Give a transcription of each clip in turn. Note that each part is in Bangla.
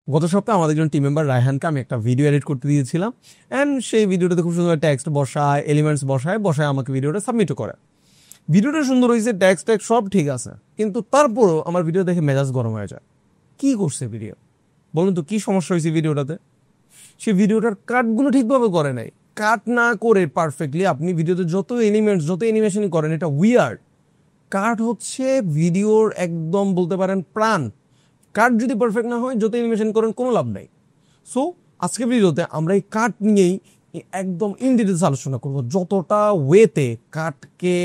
গত সপ্তাহে আমাদের একজন টিম মেম্বার রায়হানকে আমি একটা ভিডিও এডিট করতে দিয়েছিলাম অ্যান্ড সেই ভিডিওটাতে খুব সুন্দর টেক্সট বসায়, এলিমেন্টস বসায় আমাকে ভিডিওটা সাবমিটও করে। ভিডিওটা সুন্দর হয়েছে, টেক্সট সব ঠিক আছে, কিন্তু তারপরও আমার ভিডিও দেখে মেজাজ গরম হয়ে যায়। কি করছে ভিডিও? বলুন তো কি সমস্যা হয়েছে ভিডিওটাতে? সে ভিডিওটার কাটগুলো ঠিকভাবে করে নাই। কাট না করে পারফেক্টলি আপনি ভিডিওতে যত এলিমেন্টস যত অ্যানিমেশন করেন, এটা উইয়ার্ড। কাট হচ্ছে ভিডিওর একদম বলতে পারেন প্রাণ। কাট যদি পারফেক্ট না হয়, যত অ্যানিমেশন করেন কোনো লাভ নাই। সো আজকে ভিডিওতে আমরা এই কাট নিয়েই একদম ইন ডিটেলস আলোচনা করব, যতটা ওয়েতে কাটকে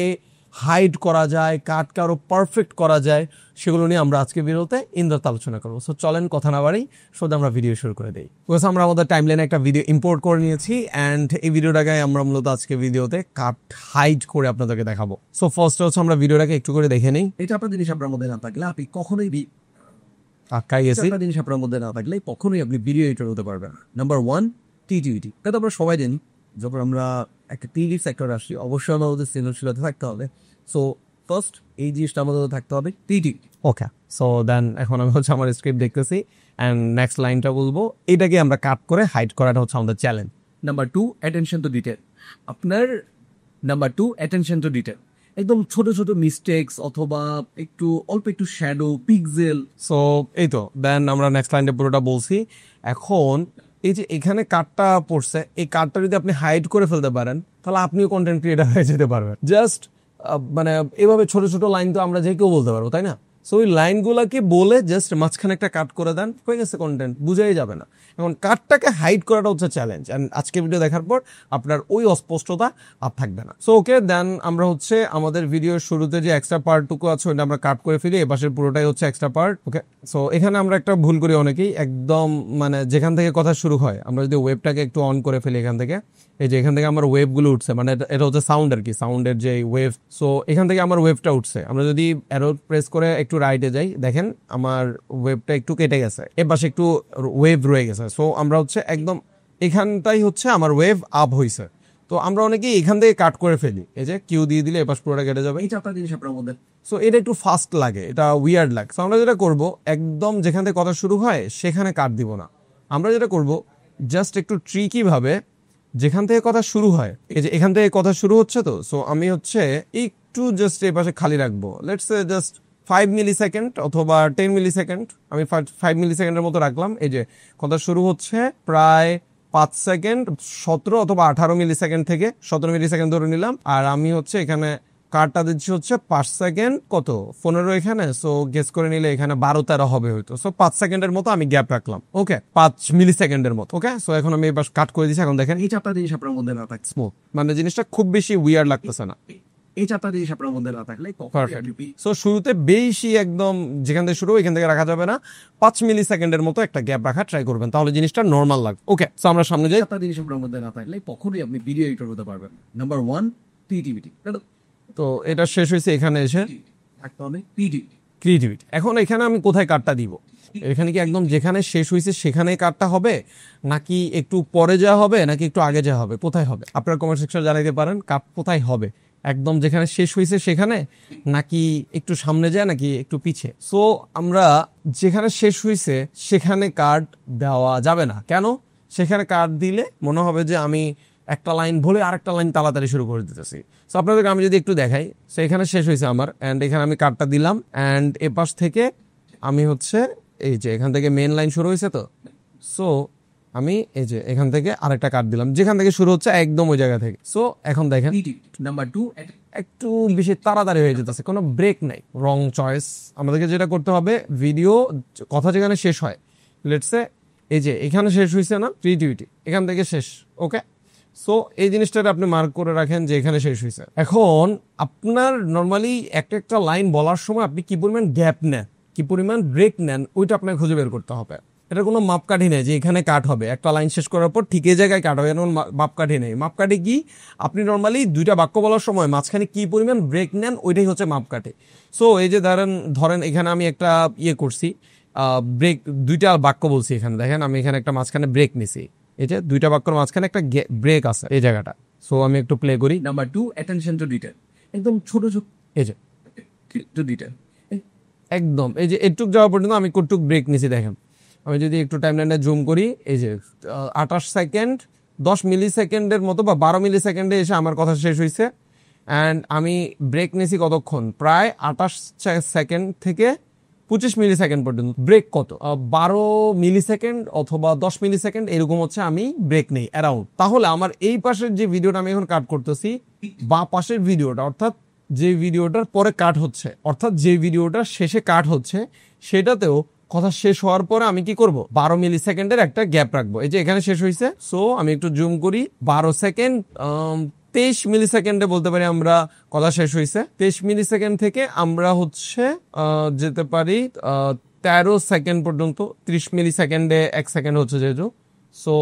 হাইড করা যায়, কাটকে আরও পারফেক্ট করা যায়, সেগুলো নিয়ে আমরা আজকে ভিডিওতে ইন ডেপথ আলোচনা করবো। সো চলেন কথা না বাড়ি, সোজা আমরা ভিডিও শুরু করে দিই। বিকজ আমরা আমাদের টাইমলাইনে একটা ভিডিও ইম্পোর্ট করে নিয়েছি অ্যান্ড এই ভিডিওটাকে আমরা মূলত আজকে ভিডিওতে কাট হাইড করে আপনাদেরকে দেখাবো। সো ফার্স্ট হচ্ছে আমরা ভিডিওটাকে একটু করে দেখে নিই। এটা আপনার জিনিস আপনার মধ্যে না থাকলে আপনি কখনোই আটকাই গেছি। একটা জিনিস আপনার মধ্যে না থাকলে কখনোই আপনি ভিডিও এডিটর হতে পারবেন না। নাম্বার 1, টিটিভিটি। এটা তো আমরা সবাই জানি, যখন আমরা একটা টিভি সেক্টর আসি অবশ্যই আমাদের সৃজনশীলতা থাকতে হবে। সো ফার্স্ট এই জিনিসটা আমাদের থাকতে হবে, টিটিভিটি। ওকে, সো দেন এখন আমি হচ্ছে আমার স্ক্রিপ্ট দেখতেছি অ্যান্ড নেক্সট লাইনটা বলবো, এটাকে আমরা কাট করে হাইড করাটা হচ্ছে আমাদের challenge. Number 2, attention to detail. আপনার নাম্বার 2, অ্যাটেনশন টু ডিটেল। একদম ছোট ছোট মিস্টেক্স অথবা অল্প একটু শ্যাডো, পিক্সেল। সো এই তো দেন আমরা নেক্সট লাইনটা পুরোটা বলছি। এখন এই যে এখানে কাটটা পড়ছে, এই কাটটা যদি আপনি হাইড করে ফেলতে পারেন, তাহলে আপনিও কন্টেন্ট ক্রিয়েটার হয়ে যেতে পারবেন। জাস্ট মানে এভাবে ছোট ছোট লাইন তো আমরা যে কেউ বলতে পারবো, তাই না? সো ওই লাইনগুলোকে বলে জাস্ট মাঝখানে একটা কাট করে দেন, হয়ে গেছে কন্টেন্ট, বুঝাই যাবে না। এখন কাটটাকে হাইড করাটা হচ্ছে চ্যালেঞ্জ, অ্যান্ড আজকে ভিডিও দেখার পর আপনার ওই অস্পষ্টতা আর থাকবে না। সো ওকে, দেন আমরা হচ্ছে আমাদের ভিডিওর শুরুতে যে এক্সট্রা পার্টটুকু আছে ওটা আমরা কাট করে ফেলি, এপাশের পুরোটাই হচ্ছে এক্সট্রা পার্ট। ওকে, সো এখানে আমরা একটা ভুল করি অনেকেই, একদম মানে যেখান থেকে কথা শুরু হয় আমরা যদি ওয়েবটাকে একটু অন করে ফেলি এখান থেকে, এই যে এখান থেকে আমার ওয়েবগুলো উঠছে, মানে এটা হচ্ছে সাউন্ড আর কি, সাউন্ডের যে ওয়েভ। সো এখান থেকে আমার ওয়েভটা উঠছে, আমরা যদি অ্যারো প্রেস করে একটু রাইটে যাই, দেখেন আমার ওয়েবটা একটু কেটে গেছে, এর পাশে একটু ওয়েভ রয়ে গেছে। সো আমরা হচ্ছে একদম এখানটাই হচ্ছে আমার ওয়েভ আপ হয়েছে। তো আমরা অনেকেই এখান থেকে কাট করে ফেলি, এই যে কিউ দিয়ে দিলে এপাশ পুরোটা কেটে যাবে। এই চারটা জিনিস আপনার মধ্যে। সো এটা একটু ফাস্ট লাগে, এটা উইয়ার্ড লাগে। সো আমরা যেটা করবো, একদম যেখান থেকে কথা শুরু হয় সেখানে কাট দিব না। আমরা যেটা করব, জাস্ট একটু ট্রিকি ভাবে যেখান থেকে কথা শুরু হয়, এই যে এখান থেকে কথা শুরু হচ্ছে, তো সো আমি হচ্ছে একটু জাস্ট এই পাশে খালি রাখবো, let's say just 5 millisecond অথবা 10 মিলি সেকেন্ড। আমি 5 মিলি সেকেন্ডের মতো রাখলাম। এই যে কথা শুরু হচ্ছে প্রায় 5 সেকেন্ড, 17 অথবা 18 মিলি সেকেন্ড থেকে 17 মিলি সেকেন্ড ধরে নিলাম। আর আমি হচ্ছে এখানে কার্ডটা দিচ্ছি হচ্ছে 5 সেকেন্ড, কত 15 এখানে, সো গেস করে নিলে এখানে 12-13 হবে হয়তো। সো 5 সেকেন্ডের মতো আমি গ্যাপ রাখলাম। ওকে, 5 মিলি সেকেন্ডের মতো। ওকে, সো এখন আমি এবার কাট করে দিচ্ছি। এখন দেখেন এই চারটা জিনিস আপনার মধ্যে না থাকলে স্মুথ, মানে জিনিসটা খুব বেশি উইয়ার্ড লাগতেছে না। এই চারটা জিনিস আপনার মধ্যে না থাকলে সো শুরুতে বেশি একদম যেখান থেকে শুরু এখান থেকে রাখা যাবে না, 5 মিলি সেকেন্ডের মতো একটা গ্যাপ রাখা ট্রাই করবেন, তাহলে জিনিসটা নর্মাল লাগবে। ওকে, সো আমরা সামনে যাই। চারটা জিনিস আপনার মধ্যে না থাকলে কখনোই আপনি ভিডিও এডিটর হতে পারবেন। Number 1, creativity. তো এটা শেষ হয়েছে, এখানে এসে থাকতে হবে ক্রিয়েটিভিটি। এখন এখানে আমি কোথায় কাটটা দিব? এখানে কি একদম যেখানে শেষ হয়েছে সেখানেই কাটটা হবে, নাকি একটু পরে যাওয়া হবে, নাকি একটু আগে যাওয়া হবে, কোথায় হবে? আপনারা কমেন্ট সেকশনে জানাইতে পারেন কাট কোথায় হবে, একদম যেখানে শেষ হয়েছে সেখানে, নাকি একটু সামনে যায়, নাকি একটু পিছে। সো আমরা যেখানে শেষ হয়েছে সেখানে কাট দেওয়া যাবে না। কেন? সেখানে কাট দিলে মনে হবে যে আমি একটা লাইন বলে আরেকটা লাইন তাড়াতাড়ি শুরু করে দিতেছি। সো আপনাদেরকে আমি যদি একটু দেখাই, সো এখানে শেষ হয়েছে আমার, অ্যান্ড এখানে আমি কাটটা দিলাম, অ্যান্ড এপাশ থেকে আমি হচ্ছে এই যে এখান থেকে মেন লাইন শুরু হয়েছে, তো সো আমি এই যে এখান থেকে আরেকটা কাট দিলাম যেখান থেকে শুরু হচ্ছে একদম ওই জায়গা থেকে। সো এখন দেখেন নাম্বার 2, একটু বেশি তাড়াতাড়ি হয়ে যেতেছে, কোনো ব্রেক নাই, রং চয়েস। আমাদেরকে যেটা করতে হবে, ভিডিও কথা যেখানে শেষ হয়, লেটস সে এই যে এখানে শেষ হয়েছে না, ক্রিয়েটিভিটি এখান থেকে শেষ। ওকে, সো এই জিনিসটাকে আপনি মার্ক করে রাখেন যে এখানে শেষ হয়েছে। এখন আপনার নর্মালি একটা একটা লাইন বলার সময় আপনি কি পরিমাণ গ্যাপ নেন, কি পরিমাণ ব্রেক নেন, ওইটা আপনাকে খুঁজে বের করতে হবে। এটা কোনো মাপকাঠি নেই যে এখানে কাট হবে, একটা লাইন শেষ করার পর ঠিক এই জায়গায় কাট হবে, এমন মাপকাঠি নেই। মাপকাঠি কি, আপনি নর্মালি দুইটা বাক্য বলার সময় মাঝখানে কি পরিমাণ ব্রেক নেন, ওইটাই হচ্ছে মাপকাঠি। সো এই যে ধরেন এখানে আমি একটা করছি, ব্রেক, দুইটা বাক্য বলছি, এখানে দেখেন আমি এখানে একটা মাঝখানে ব্রেক নিছি, এই যে দুইটা বাক্যর মাঝখানে একটা ব্রেক আছে এই জায়গাটা। সো আমি একটু প্লে করি। Number 2, attention to detail. একদম ছোট ছোট এই যে টু ডিটেল, একদম এই যে এটুক যাওয়া পর্যন্ত আমি কতটুক ব্রেক নিছি দেখেন। আমি যদি একটু টাইমলাইনে জুম করি, এই যে 28 সেকেন্ড 10 মিলি সেকেন্ডের মতো বা 12 মিলি সেকেন্ডে এসে আমার কথা শেষ হয়েছে। অ্যান্ড আমি ব্রেক নিয়েছি কতক্ষণ, প্রায় 28 সেকেন্ড থেকে 25 মিলি সেকেন্ড পর্যন্ত। ব্রেক কত, 12 মিলি সেকেন্ড অথবা 10 মিলি সেকেন্ড এরকম হচ্ছে আমি ব্রেক নেই অ্যারাউন্ড। তাহলে আমার এই পাশের যে ভিডিওটা আমি এখন কাট করতেছি, বা পাশের ভিডিওটা অর্থাৎ যে ভিডিওটার পরে কাট হচ্ছে, অর্থাৎ যে ভিডিওটা শেষে কাট হচ্ছে, সেটাতেও কথা শেষ হওয়ার পরে আমি কি করব, 12 মিলি সেকেন্ডের একটা গ্যাপ রাখবো। এই যে এখানে শেষ হয়েছে, সো আমি একটু জুম করি, 12 সেকেন্ড 23 মিলি সেকেন্ডে বলতে পারি আমরা কথা শেষ হয়েছে। 23 মিলি সেকেন্ড থেকে আমরা হচ্ছে যেতে পারি 13 সেকেন্ড পর্যন্ত। 30 মিলি সেকেন্ডে 1 সেকেন্ড হচ্ছে যেহেতু, সো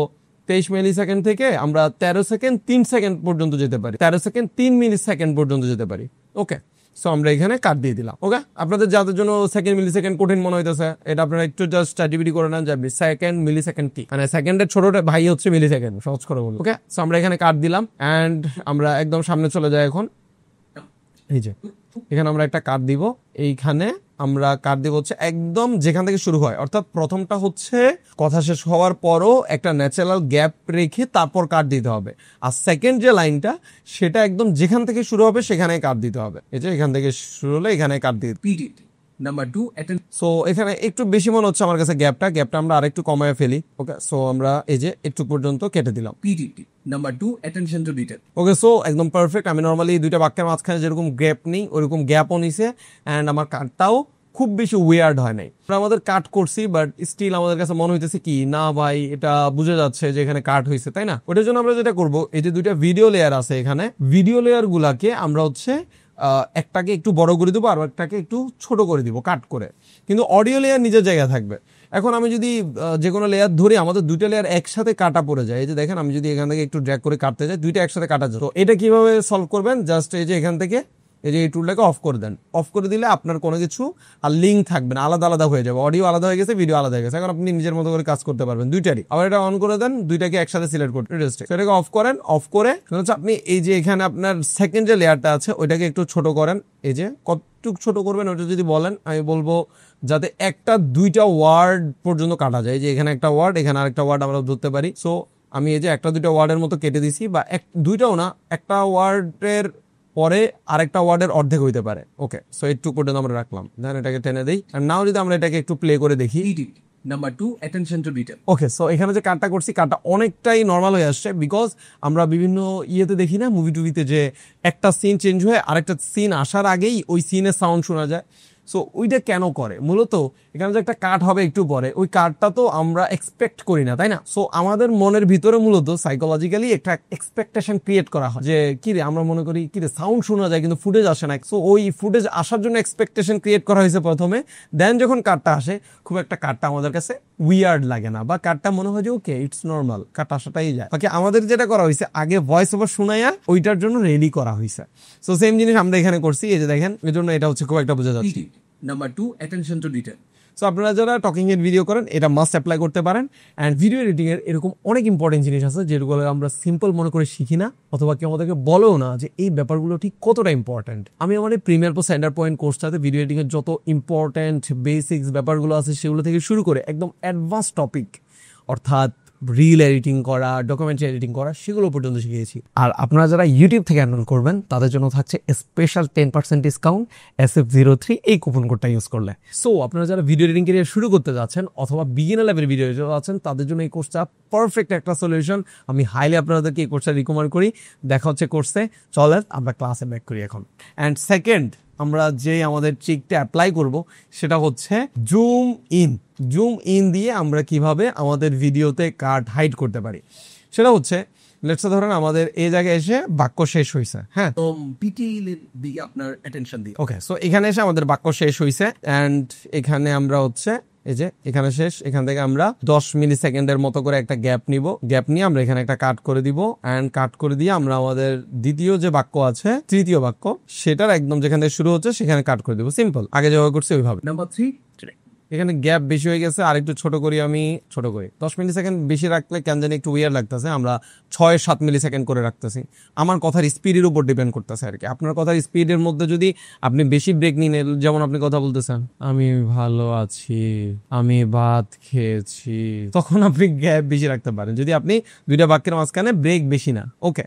23 মিলি সেকেন্ড থেকে আমরা 13 সেকেন্ড 3 সেকেন্ড পর্যন্ত যেতে পারি, 13 সেকেন্ড 3 মিলি সেকেন্ড পর্যন্ত যেতে পারি। ওকে, সো আমরা এখানে কাট দিয়ে দিলাম। ওকে, আপনাদের যাদের জন্য সেকেন্ড মিলি সেকেন্ড কঠিন মনে হইতেছে, এটা আপনারা একটু জাস্ট স্টাডি করে নেন, যাবে সেকেন্ড মিলি সেকেন্ড কি, মানে সেকেন্ডের ছোটটা ভাই হচ্ছে মিলি সেকেন্ড, সহজ করে বলবো। ওকে, সো আমরা এখানে কাট দিলাম অ্যান্ড আমরা একদম সামনে চলে যাই। এখন এই যে এখানে আমরা একটা কাট দিব, এইখানে আমরা কাট দিব হচ্ছে একদম যেখান থেকে শুরু হয়, অর্থাৎ প্রথমটা হচ্ছে কথা শেষ হওয়ার পরও একটা ন্যাচারাল গ্যাপ রেখে তারপর কাট দিতে হবে। আর সেকেন্ড যে লাইনটা, সেটা একদম যেখান থেকে শুরু হবে সেখানে কাট দিতে হবে। এই যে এখান থেকে শুরু হলে এখানে কাট দিতে। পিরিয়ড নাম্বার 2 সো এখানে একটু বেশি মনে হচ্ছে আমার কাছে গ্যাপটা আমরা আরেকটু কমায় ফেলি। ওকে, সো আমরা এই যে একটু পর্যন্ত কেটে দিলাম। Period number 2 attention to detail. Okay, so একদম পারফেক্ট। আমি নর্মালি দুইটা বাক্যের মাঝখানে যেরকম গ্যাপ নেই ওরকম গ্যাপও নিছে, অ্যান্ড আমার কাটটাও খুব বেশি উইয়ার্ড হয় নাই। আমরা আমাদের কাট করছি, বাট স্টিল আমাদের কাছে মনে হইতেছে কি না ভাই, এটা বোঝা যাচ্ছে যে এখানে কাট হয়েছে, তাই না? ওটার জন্য আমরা যেটা করব, এই যে দুইটা ভিডিও লেয়ার আছে এখানে, ভিডিও লেয়ার গুলাকে আমরা হচ্ছে একটাকে একটু বড় করে দেবো আর একটাকে একটু ছোট করে দিব কাট করে, কিন্তু অডিও লেয়ার নিজের জায়গায় থাকবে। এখন আমি যদি যে কোনো লেয়ার ধরি, আমাদের দুইটা লেয়ার একসাথে কাটা পড়ে যায়। এই যে দেখেন, আমি যদি এখান থেকে একটু ড্র্যাগ করে কাটতে যাই, দুইটা একসাথে কাটা যায়। তো এটা কিভাবে সলভ করবেন, জাস্ট এই যে এখান থেকে এই যে এই টুলটাকে অফ করে দেন। অফ করে দিলে আপনার কোনো কিছু আর লিঙ্ক থাকবে না, আলাদা আলাদা হয়ে যাবে। অডিও আলাদা হয়ে গেছে, ভিডিও আলাদা হয়ে গেছে। এখন আপনি নিজের মতো করে কাজ করতে পারবেন দুইটারই। আবার এটা অন করে দেন, দুইটাকে একসাথে সিলেক্ট করতে, সেটাকে অফ করেন। অফ করে হচ্ছে আপনি এই যে এখানে আপনার সেকেন্ড যে লেয়ারটা আছে ওইটাকে একটু ছোট করেন। এই যে কতটুকু ছোট করবেন ওটা যদি বলেন, আমি বলবো যাতে একটা দুইটা ওয়ার্ড পর্যন্ত কাটা যায়। যে এখানে একটা ওয়ার্ড, এখানে আরেকটা ওয়ার্ড আমরা ধরতে পারি। সো আমি এই যে একটা দুইটা ওয়ার্ডের মতো কেটে দিছি, বা দুইটাও না, একটা ওয়ার্ডের পরে আরেকটা ওয়ার্ডের অর্ধেক হইতে পারে। ওকে, সো একটু পর্যন্ত আমরা রাখলাম, দেন এটাকে টেনে দিই। আর নাও যদি আমরা এটাকে একটু প্লে করে দেখি, number 2 attention to detail. Okay, so এখানে যে কাটটা করছি, কাটটা অনেকটাই নর্মাল হয়ে আসছে, বিকজ আমরা বিভিন্ন ইয়েতে দেখি না, মুভি টুভিতে, যে একটা সিন চেঞ্জ হয়ে আরেকটা সিন আসার আগেই ওই সিনের সাউন্ড শোনা যায়। সো ওইটা কেন করে, মূলত এখানে যে একটা কাট হবে একটু পরে, ওই কাটটা তো আমরা এক্সপেক্ট করি না, তাই না? সো আমাদের মনের ভিতরে মূলত সাইকোলজিক্যালি একটা এক্সপেকটেশন ক্রিয়েট করা হয় যে কি রে, আমরা মনে করি কি রে, সাউন্ড শোনা যায় কিন্তু ফুটেজ আসে না। সো ওই ফুটেজ আসার জন্য এক্সপেকটেশন ক্রিয়েট করা হয়েছে প্রথমে, দেন যখন কাটটা আসে খুব একটা কাটটা আমাদের কাছে উইয়ার্ড লাগে না, বা কাটটা মনে হয় যে ওকে ইটস নর্মাল, কাট আসাটাই যায়। বাকি আমাদের যেটা করা হয়েছে, আগে ভয়েস ওভার শোনাইয়া ওইটার জন্য রেডি করা হয়েছে। সো সেম জিনিস আমরা এখানে করছি, এই যে দেখেন, এর জন্য এটা হচ্ছে খুব একটা বোঝা যাচ্ছে। Number 2 attention to detail. So আপনারা যারা টকিং এর ভিডিও করেন, এটা মাস্ট অ্যাপ্লাই করতে পারেন। অ্যান্ড ভিডিও এডিটিং এর এরকম অনেক ইম্পর্টেন্ট জিনিস আছে যেগুলো আমরা সিম্পল মনে করে শিখি না, অথবা কেউ আমাদেরকে বলেও না যে এই ব্যাপারগুলো ঠিক কতটা ইম্পর্টেন্ট। আমি আমার এই প্রিমিয়ার প্রো সেন্টার পয়েন্ট কোর্সটাতে ভিডিও এডিটিং এর যত ইম্পর্টেন্ট বেসিক্স ব্যাপারগুলো আছে সেগুলো থেকে শুরু করে একদম অ্যাডভান্স টপিক, অর্থাৎ রিল এডিটিং করা, ডকুমেন্টারি এডিটিং করা, সেগুলো পর্যন্ত শিখিয়েছি। আর আপনারা যারা ইউটিউব থেকে এনরোল করবেন, তাদের জন্য থাকছে স্পেশাল 10% ডিসকাউন্ট SF03 এই কুপন কোডটা ইউজ করলে। সো আপনারা যারা ভিডিও এডিটিং ক্যারিয়ার শুরু করতে যাচ্ছেন অথবা বিগিনার লেভেল ভিডিও এডিটর আছেন, তাদের জন্য এই কোর্সটা পারফেক্ট একটা সলিউশন। আমি হাইলি আপনাদেরকে এই কোর্সটা রিকমেন্ড করি। দেখা হচ্ছে কোর্সে, চলেন আমরা ক্লাসে ব্যাক করি এখন। অ্যান্ড সেকেন্ড, আমরা যে আমাদের ট্রিকটা অ্যাপ্লাই করব সেটা হচ্ছে জুম ইন। জুম ইন দিয়ে আমরা কিভাবে আমাদের ভিডিওতে কাট হাইড করতে পারি, সেটা হচ্ছে লেটস ধরেন আমাদের এই জায়গায় এসে বাক্য শেষ হয়েছে, হ্যাঁ, তো ডিটেইল দিয়ে আপনার অ্যাটেনশন দিই। ওকে, সো এখানে এসে আমাদের বাক্য শেষ হয়েছে, অ্যান্ড এখানে আমরা হচ্ছে এই যে এখানে শেষ, এখান থেকে আমরা 10 মিলি সেকেন্ডের মতো করে একটা গ্যাপ নিব। গ্যাপ নিয়ে আমরা এখানে একটা কাট করে দিব, অ্যান্ড কাট করে দিয়ে আমরা আমাদের দ্বিতীয় যে বাক্য আছে, তৃতীয় বাক্য, সেটার একদম যেখান থেকে শুরু হচ্ছে সেখানে কাট করে দিব। সিম্পল, আগে যেভাবে করছি ওইভাবে। নাম্বার 3 এখানে গ্যাপ বেশি হয়ে গেছে, আর একটু ছোট করি, আমি ছোট করি। 10 মিলি সেকেন্ড বেশি রাখলে কেন জানি একটু উইয়ার লাগতেছে, আমরা 6-7 মিলি সেকেন্ড করে রাখতেছি। আমার কথার স্পিডের উপর ডিপেন্ড করতেছে আর কি। আপনার কথার স্পিডের মধ্যে যদি আপনি বেশি ব্রেক নিন, যেমন আপনি কথা বলতেছেন আমি ভালো আছি, আমি ভাত খেয়েছি, তখন আপনি গ্যাপ বেশি রাখতে পারেন, যদি আপনি দুইটা বাক্যের মাঝখানে ব্রেক বেশি না। ওকে,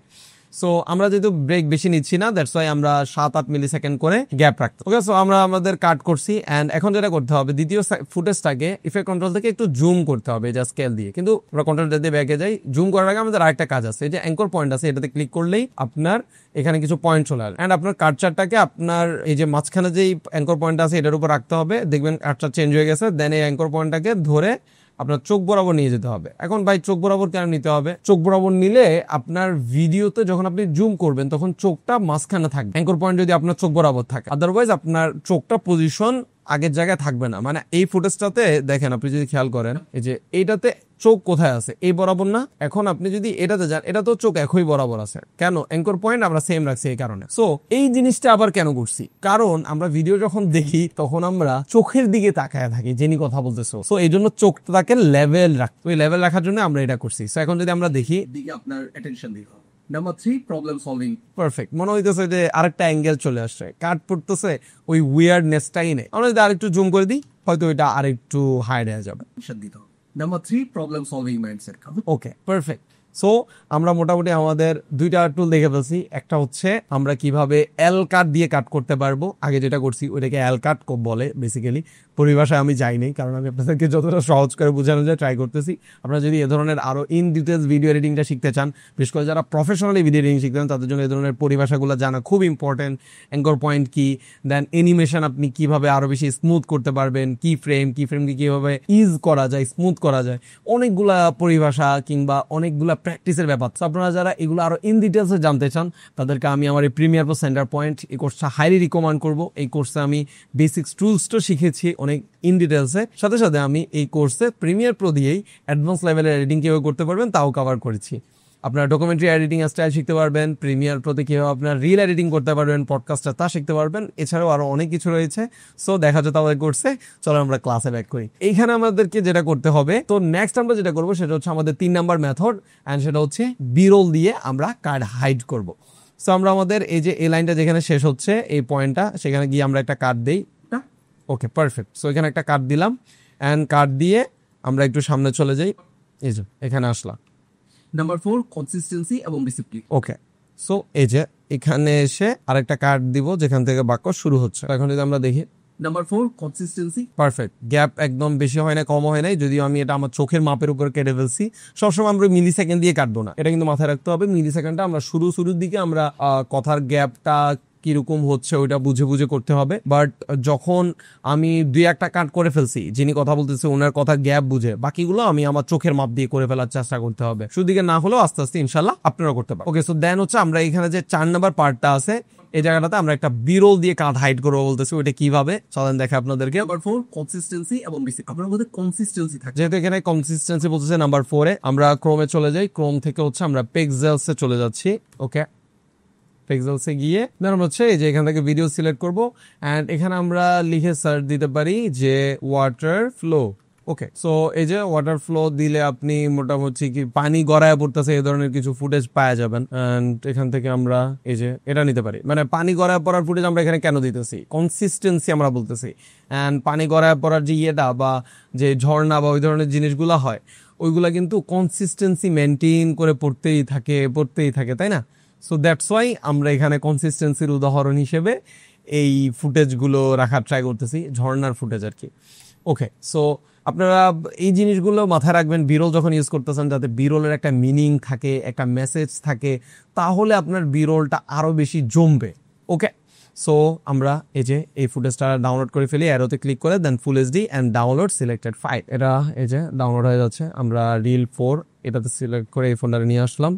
সো আমরা যেহেতু ব্রেক বেশি নিচ্ছি না, দ্যাটস ওয়াই আমরা 7-8 মিলি সেকেন্ড করে গ্যাপ রাখতে। ওকে, সো আমরা আমাদের কাট করছি, অ্যান্ড এখন যেটা করতে হবে, দ্বিতীয় ফুটেজটাকে ইফেক্ট কন্ট্রোল থেকে একটু জুম করতে হবে, যা স্কেল দিয়ে। কিন্তু আমরা কন্ট্রোলটা দিয়ে ব্যাকে যাই, জুম করার আগে আমাদের আরেকটা কাজ আছে, এই যে অ্যাঙ্কর পয়েন্ট আছে, এটাতে ক্লিক করলেই আপনার এখানে কিছু পয়েন্ট চলে আসবে, অ্যান্ড আপনার কার্চারটাকে আপনার এই যে মাঝখানে যেই অ্যাঙ্কর পয়েন্ট আছে এটার উপর রাখতে হবে, দেখবেন কার্চার চেঞ্জ হয়ে গেছে। দেন এই অ্যাঙ্কর পয়েন্টটাকে ধরে আপনার চোখ বরাবর নিয়ে যেতে হবে। এখন ভাই চোখ বরাবর কেন নিতে হবে? চোখ বরাবর নিলে আপনার ভিডিওতে যখন আপনি জুম করবেন তখন চোখটা মাঝখানে থাকবে, অ্যাঙ্কর পয়েন্ট যদি আপনার চোখ বরাবর থাকে। আদারওয়াইজ আপনার চোখটা পজিশন আগের জায়গায় থাকবে না। মানে এই ফুটেজটাতে দেখেন, আপনি যদি খেয়াল করেন, এই যে এইটাতে চোখ কোথায় আছে, এই বরাবর না। এখন আপনি যদি এটাতে যান, এটা তো চোখ একই বরাবর আছে। কেন? অ্যাঙ্কর পয়েন্ট আমরা সেম রাখছি এই কারণে। সো এই জিনিসটা আবার কেন করছি? কারণ আমরা ভিডিও যখন দেখি তখন আমরা চোখের দিকে তাকায় থাকি, যিনি কথা বলতেছো। সো এই জন্য চোখটাকে লেভেল রাখতে, ওই লেভেল রাখার জন্য আমরা এটা করছি। সো এখন যদি আমরা দেখি, দিকে আপনার অ্যাটেনশন দিতে হবে। Number 3, problem solving. পারফেক্ট, মনে হইতেছে যে আরেকটা অ্যাঙ্গেল চলে আসছে, কাট পড়তেছে, ওই উইয়ার্ডনেসটাই নেই। আমরা যদি আরেকটু জুম করে দিই, হয়তো এটা আরেকটু হাইড হয়ে যাবে। দিতে হবে। Number 3, problem solving mindset. Okay, perfect. So আমরা মোটামুটি আমাদের দুইটা টুল দেখে ফেলছি। একটা হচ্ছে আমরা কিভাবে এল কাট দিয়ে কাট করতে পারবো, আগে যেটা করছি ওইটাকে এল কাট বলে বেসিক্যালি, পরিভাষায় আমি যাইনি, কারণ আমি আপনাদেরকে যতটা সহজ করে বোঝানো যায় ট্রাই করতেছি। আপনারা যদি এ ধরনের আরো ইন ডিটেলস ভিডিও এডিটিংটা শিখতে চান, বিশেষ করে যারা প্রফেশনালি ভিডিও এডিটিং শিখতে চান, তাদের জন্য এই ধরনের পরিভাষাগুলো জানা খুব ইম্পর্টেন্ট। অ্যাঙ্কর পয়েন্ট কি, দেন অ্যানিমেশন আপনি কিভাবে আরো বেশি স্মুথ করতে পারবেন, কি ফ্রেমকে কিভাবে ইজ করা যায়, স্মুথ করা যায়, অনেকগুলা পরিভাষা কিংবা অনেকগুলা প্র্যাকটিসের ব্যাপার। তো আপনারা যারা এগুলো আরো ইন ডিটেলসে জানতে চান, তাদেরকে আমি আমার এই প্রিমিয়ার প্রো সেন্টার পয়েন্ট এই কোর্সটা হাইলি রিকমেন্ড করবো। এই কোর্সে আমি বেসিক্স টুলসটা শিখেছি অনেক ইন ডিটেলসে, সাথে সাথে আমি এই কোর্সে প্রিমিয়ার প্রো দিয়েই অ্যাডভান্স লেভেলের এডিটিং কিভাবে করতে পারবেন তাও কভার করেছি। আপনার ডকুমেন্টারি এডিটিং স্টাইল শিখতে পারবেন, প্রিমিয়ার প্রোতে কীভাবে আপনার রিল এডিটিং করতে পারবেন, পডকাস্টটা তা শিখতে পারবেন। এছাড়াও আরও অনেক কিছু রয়েছে। সো দেখা যাচ্ছে আমাদের কোর্সে, চলো আমরা ক্লাসে ব্যাক করি। এইখানে আমাদেরকে যেটা করতে হবে, তো নেক্সট আমরা যেটা করবো সেটা হচ্ছে আমাদের 3 নাম্বার মেথড, অ্যান্ড সেটা হচ্ছে বিরোল দিয়ে আমরা কার্ড হাইড করব। সো আমরা আমাদের এই যে এই লাইনটা যেখানে শেষ হচ্ছে এই পয়েন্টটা, সেখানে গিয়ে আমরা একটা কার্ড দিই। ওকে, পারফেক্ট। সো এখানে একটা কার্ড দিলাম, অ্যান্ড কার্ড দিয়ে আমরা একটু সামনে চলে যাই, এই যে এখানে আসলাম। নাম্বার 4, কনসিস্টেন্সি এবং ডিসিপ্লিন। ওকে, সো এই যে এখানে এসে আরেকটা কার্ড দিব যেখান থেকে বাক্য শুরু হচ্ছে। এখন যদি আমরা দেখি, নাম্বার 4, কনসিস্টেন্সি। পারফেক্ট, গ্যাপ একদম বেশি হয় না, কম হয় নাই, যদিও আমি এটা আমার চোখের মাপের উপর কেটে ফেলছি। সবসময় আমরা মিলি সেকেন্ড দিয়ে কাটবো না, এটা কিন্তু মাথায় রাখতে হবে। মিলি সেকেন্ডটা আমরা শুরুর দিকে আমরা কথার গ্যাপটা কিরকম হচ্ছে ওইটা বুঝে বুঝে করতে হবে। বাট যখন আমি 2-1টা কাট করে ফেলছি, যিনি কথা বলতেছে ওনার কথা গ্যাপ বুঝে, বাকিগুলো আমি আমার চোখের মাপ দিয়ে করে ফেলার চেষ্টা করতে হবে। শুরুর দিকে না হলেও আস্তে আস্তে ইনশাল্লাহ আপনারা করতে পারবেন। ওকে, সো দেন হচ্ছে আমরা এখানে যে 4 নাম্বার পার্টটা আছে, এই জায়গাটাতে আমরা একটা বিরল দিয়ে কাট হাইড করবো বলতেছি। ওইটা কিভাবে চলেন দেখে আপনাদেরকে। নাম্বার 4, কনসিস্টেন্সি এবং ডিসিপ্লিন। আপনার মধ্যে কনসিস্টেন্সি থাকে, যেহেতু এখানে কনসিস্টেন্সি বলতেছে নাম্বার 4-এ, আমরা ক্রোমে চলে যাই। ক্রোম থেকে হচ্ছে আমরা পিক্সেলসে চলে যাচ্ছি। ওকে, পিক্সেলসে গিয়ে দেন হচ্ছে এই যে এখান থেকে ভিডিও সিলেক্ট করব, অ্যান্ড এখানে আমরা লিখে সার্চ দিতে পারি যে ওয়াটার ফ্লো। ওকে, সো এই যে ওয়াটার ফ্লো দিলে আপনি মোটামুটি কি পানি গড়ায় পড়তেছে এই ধরনের কিছু ফুটেজ পাওয়া যাবেন। এন্ড এখান থেকে আমরা এই যে এটা নিতে পারি, মানে পানি গড়ায় পড়ার ফুটেজ আমরা এখানে কেন দিতেছি, কনসিস্টেন্সি আমরা বলতেছি। এন্ড পানি গড়ায় পড়ার যে ইয়েটা বা যে ঝর্ণা বা ওই ধরনের জিনিসগুলো হয়, ওইগুলা কিন্তু কনসিস্টেন্সি মেনটেন করে পড়তেই থাকে, তাই না? সো দ্যাটস ওয়াই আমরা এখানে কনসিস্টেন্সির উদাহরণ হিসেবে এই ফুটেজগুলো রাখার ট্রাই করতেছি, ঝর্ণার ফুটেজ আর কি। ওকে, সো আপনারা এই জিনিসগুলো মাথায় রাখবেন বিরল যখন ইউজ করতেছেন, যাতে বিরলের একটা মিনিং থাকে, একটা মেসেজ থাকে, তাহলে আপনার বিরলটা আরো বেশি জমবে। ওকে, সো আমরা এই যে এই ফুটেজটা ডাউনলোড করে ফেলি, অ্যারোতে ক্লিক করে দেন full HD and download selected file. এটা এই যে ডাউনলোড হয়ে যাচ্ছে। আমরা রিল 4 এটাতে সিলেক্ট করে এই ফোল্ডারে নিয়ে আসলাম,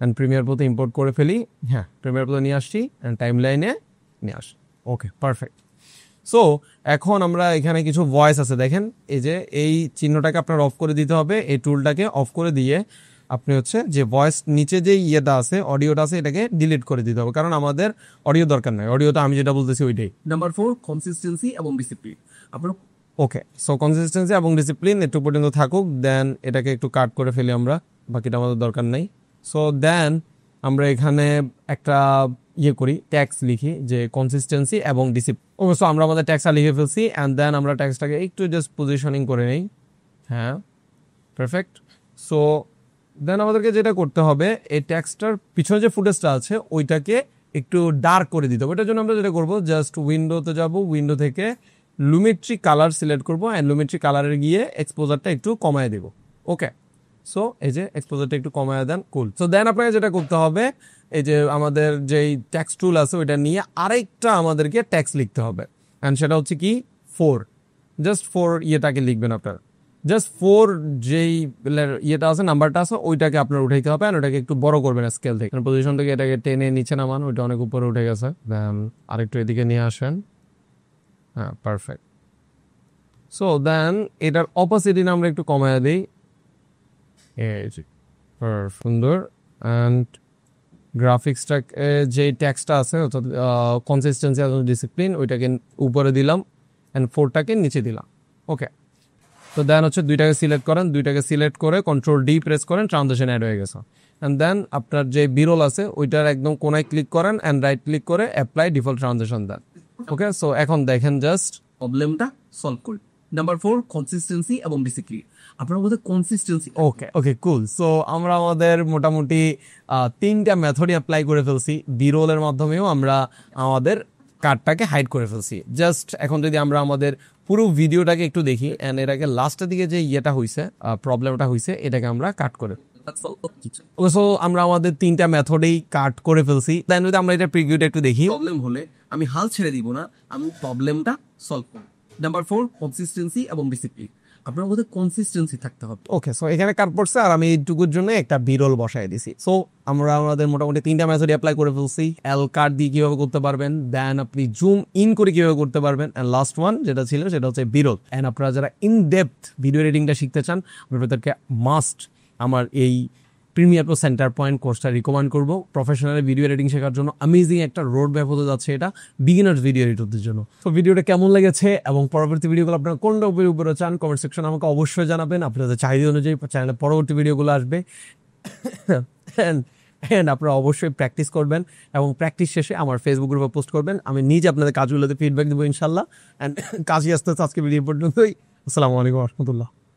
অ্যান্ড প্রিমিয়ার প্রোতে ইম্পোর্ট করে ফেলি। হ্যাঁ, প্রিমিয়ার প্রোতে নিয়ে আসছি, অ্যান্ড টাইম লাইনে নিয়ে আসি। ওকে, পারফেক্ট। সো এখন আমরা এখানে কিছু ভয়েস আছে, দেখেন এই যে এই চিহ্নটাকে আপনার অফ করে দিতে হবে। এই টুলটাকে অফ করে দিয়ে আপনি হচ্ছে যে ভয়েস নিচে যে ইয়েটা আছে, অডিওটা আছে, এটাকে ডিলিট করে দিতে হবে, কারণ আমাদের অডিও দরকার নাই। অডিওটা আমি যেটা বলতেছি ওইটাই। নাম্বার 4, কনসিস্টেন্সি এবং ডিসিপ্লিন। আপনার ওকে, সো কনসিস্টেন্সি এবং ডিসিপ্লিন একটু পর্যন্ত থাকুক, দেন এটাকে একটু কাট করে ফেলি আমরা, বাকিটা আমাদের দরকার নেই। সো দেন আমরা এখানে একটা করি, ট্যাক্স লিখি যে কনসিস্টেন্সি এবং ডিসিপ্লিন। ওকে, সো আমরা আমাদের ট্যাক্সটা লিখে ফেলছি অ্যান্ড দেন আমরা ট্যাক্সটাকে একটু জাস্ট পজিশনিং করে নিই। হ্যাঁ, পারফেক্ট। সো দেন আমাদেরকে যেটা করতে হবে, এই ট্যাক্সটার পিছনে যে ফুটেজটা আছে ওইটাকে একটু ডার্ক করে দিতে হবে। ওইটার জন্য আমরা যেটা করবো, জাস্ট উইন্ডোতে যাব, উইন্ডো থেকে লুমেট্রি কালার সিলেক্ট করবো অ্যান্ড লুমেট্রি কালারে গিয়ে এক্সপোজারটা একটু কমায় দেবো। ওকে, সো এই যে এক্সপোজারটা একটু কমায় দেন, কুল। সো দেন আপনাকে যেটা করতে হবে, এই যে আমাদের যেই ট্যাক্স টুল আছে ওইটা নিয়ে আরেকটা আমাদেরকে ট্যাক্স লিখতে হবে অ্যান্ড সেটা হচ্ছে কি 4, জাস্ট 4 ইয়েটাকে লিখবেন আপনার, জাস্ট 4 যেই ইয়েটা আছে, নাম্বারটা আছে, ওইটাকে আপনার উঠাইতে হবে অ্যান্ড ওটাকে একটু বড় করবেন স্কেল থেকে, পজিশন থেকে এটাকে টেনে নিচে নামান, ওইটা অনেক উপরে উঠে গেছে। দেন আরেকটু এদিকে নিয়ে আসেন। হ্যাঁ, পারফেক্ট। সো দেন এটার অপোসিটি আমরা একটু কমায় দিই, সুন্দর। অ্যান্ড গ্রাফিক্সটা যে ট্যাক্সটা আছে অর্থাৎ কনসিস্টেন্সি এবং ডিসিপ্লিন, ওইটাকে উপরে দিলাম অ্যান্ড 4টাকে নিচে দিলাম। ওকে, তো দেন হচ্ছে দুইটাকে সিলেক্ট করেন, দুইটাকে সিলেক্ট করে কন্ট্রোল ডি প্রেস করেন, ট্রানজিশন অ্যাড হয়ে গেছে। অ্যান্ড দেন আপনার যে বিরল আছে ওইটার একদম কোনায় ক্লিক করেন অ্যান্ড রাইট ক্লিক করে অ্যাপ্লাই ডিফল্ট ট্রানজিশন দেন। ওকে, সো এখন দেখেন জাস্ট প্রবলেমটা সলভ করি। নাম্বার 4, কনসিস্টেন্সি এবং ডিসিপ্লিন। আপনার মধ্যে কনসিস্টেন্সি। ওকে ওকে, কুল। সো আমরা আমাদের মোটামুটি 3টা মেথডই অ্যাপ্লাই করে ফেলছি। বিরোলের মাধ্যমেও আমরা আমাদের কার্ডটাকে হাইড করে ফেলছি। জাস্ট এখন যদি আমরা আমাদের পুরো ভিডিওটাকে একটু দেখি অ্যান্ড এটাকে লাস্টের দিকে যে ইয়েটা হয়েছে, প্রবলেমটা হয়েছে, এটাকে আমরা কাট করে, সো আমরা আমাদের 3টা মেথডেই কাট করে ফেলছি। দেন যদি আমরা এটা প্রিভিউটা একটু দেখি, প্রবলেম হলে আমি হাল ছেড়ে দিব না, আমি প্রবলেমটা সলভ করব। নাম্বার 4, কনসিস্টেন্সি এবং ডিসিপ্লিন। আপনার মধ্যে কনসিস্টেন্সি থাকতে হবে। ওকে, সো এখানে কাট পড়ছে আর আমি এইটুকুর জন্য একটা বিরল বসায় দিছি। সো আমরা আমাদের মোটামুটি 3টা মেথড অ্যাপ্লাই করে ফেলছি। এল কার্ড দিয়ে কিভাবে করতে পারবেন, দেন আপনি জুম ইন করে কিভাবে করতে পারবেন, এন্ড লাস্ট ওয়ান যেটা ছিল সেটা হচ্ছে বিরল। এন্ড আপনারা যারা ইন ডেপথ ভিডিও এডিটিংটা শিখতে চান, আপনাদেরকে মাস্ট আমার এই প্রিমিয়ার প্রো সেন্টার পয়েন্ট কোর্সটা রিকমেন্ড করবো। প্রফেশনাল ভিডিও এডিটিং শেখার জন্য অ্যামেজিং একটা রোড ম্যাপ হতে যাচ্ছে এটা বিগিনার্স ভিডিও এডিটরদের জন্য। তো ভিডিওটা কেমন লেগেছে এবং পরবর্তী ভিডিওগুলো আপনারা কোন টপিকের উপরে চান কমেন্ট সেকশন আমাকে অবশ্যই জানাবেন। আপনাদের চাহিদা অনুযায়ী চ্যানেলে পরবর্তী ভিডিওগুলো আসবে। অ্যান্ড আপনারা অবশ্যই প্র্যাকটিস করবেন এবং প্র্যাকটিস শেষে আমার ফেসবুক গ্রুপে পোস্ট করবেন। আমি নিজে আপনাদের কাজগুলোতে ফিডব্যাক দেবো ইনশাল্লাহ। অ্যান্ড কাজই আসতে আজকে ভিডিও পর্যন্তই। আসসালামু আলাইকুম রহমতুল্লাহ।